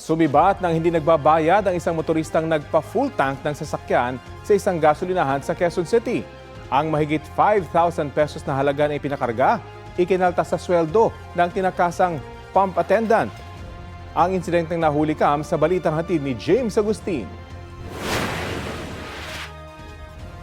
Sumibat nang hindi nagbabayad ang isang motoristang nagpa-full tank ng sasakyan sa isang gasolinahan sa Quezon City. Ang mahigit 5,000 pesos na halaga na ipinakarga, ikinaltas sa sweldo ng tinakasang pump attendant. Ang insidenteng nahuli kam sa balitang hatid ni James Agustin.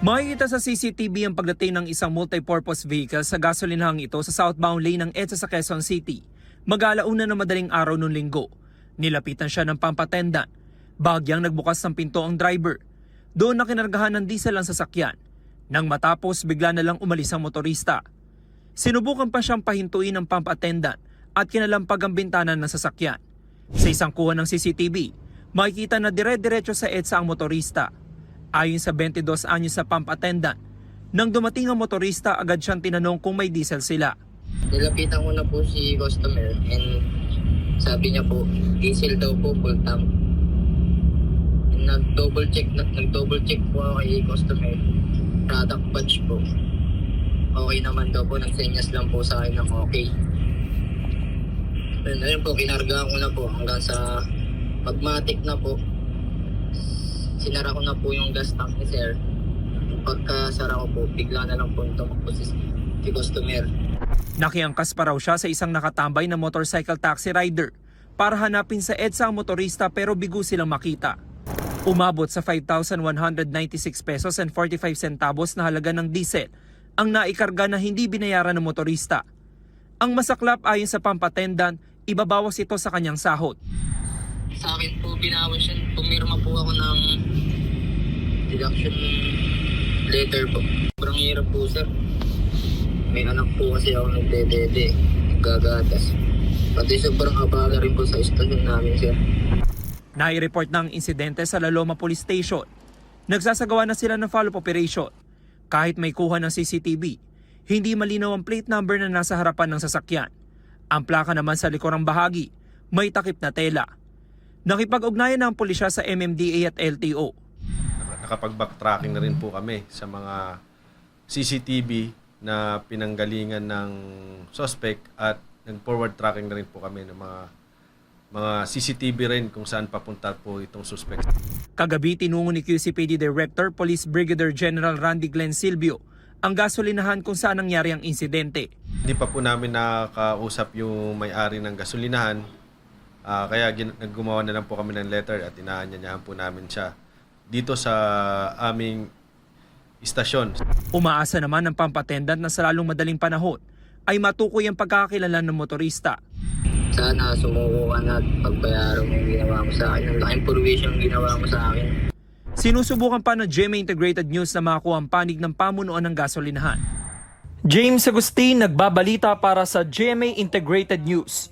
Makikita sa CCTV ang pagdating ng isang multipurpose vehicle sa gasolinahang ito sa southbound lane ng EDSA sa Quezon City. Mag-alauna na madaling araw noong linggo. Nilapitan siya ng pump attendant. Bahagyang nagbukas ng pinto ang driver. Doon na kinargahan ng diesel ang sasakyan. Nang matapos, bigla na lang umalis ang motorista. Sinubukan pa siyang pahintuin ng pump attendant at kinalampag ang bintana ng sasakyan. Sa isang kuha ng CCTV, makikita na dire-diretso sa EDSA ang motorista. Ayon sa 22 anyos sa pump attendant, nang dumating ang motorista, agad siyang tinanong kung may diesel sila. Nilapitan ko na po si customer and sabi niya po, diesel daw po, full tank. Nag-double check po ako kay customer, product badge po. Okay naman daw po, nagsenyas lang po sa akin ng okay. And ayun po, kinargahan ko na po hanggang sa magmatic na po. Sinara ko na po yung gas tank ni sir. Pagkasara ko po, bigla na lang po tumakbo si customer. Nakiangkas pa raw siya sa isang nakatambay na motorcycle taxi rider para hanapin sa EDSA ang motorista pero bigo silang makita. Umabot sa 5,196 pesos and 45 centavos na halaga ng diesel ang naikarga na hindi binayaran ng motorista. Ang masaklap ayon sa pump attendant, ibabawas ito sa kanyang sahod. Sa akin po, binawas yan. Pumirma po ako ng deduction letter po. Sobrang hirap po sir. May anak po kasi ako nagdedede, gagatas. Pati sobrang abala rin po sa istasyon namin sir. Nai-report na ang insidente sa La Loma Police Station. Nagsasagawa na sila ng follow-up operation. Kahit may kuha ng CCTV, hindi malinaw ang plate number na nasa harapan ng sasakyan. Ang plaka naman sa likurang bahagi, may takip na tela. Nakipag-ugnayan na ang pulisya sa MMDA at LTO. Nakapag-backtracking na rin po kami sa mga CCTV na pinanggalingan ng suspect at nag-forward tracking na rin po kami ng mga CCTV rin kung saan papunta po itong suspect. Kagabi tinungo ni QCPD Director Police Brigadier General Randy Glenn Silvio ang gasolinahan kung saan nangyari ang insidente. Hindi pa po namin nakakausap yung may-ari ng gasolinahan, kaya naggumawa na lang po kami ng letter at inaanyayahan po namin siya dito sa aming istasyon. Umaasa naman ng pump attendant na sa lalong madaling panahon ay matukoy ang pagkakakilanlan ng motorista. Sana sumuko ka na at pagbayaran mo yung ginawa mo sa akin. Ang laking provision yung ginawa mo sa akin. Sinusubukan pa ng GMA Integrated News na makakuha ang panig ng pamunuan ng gasolinahan. James Agustin, nagbabalita para sa GMA Integrated News.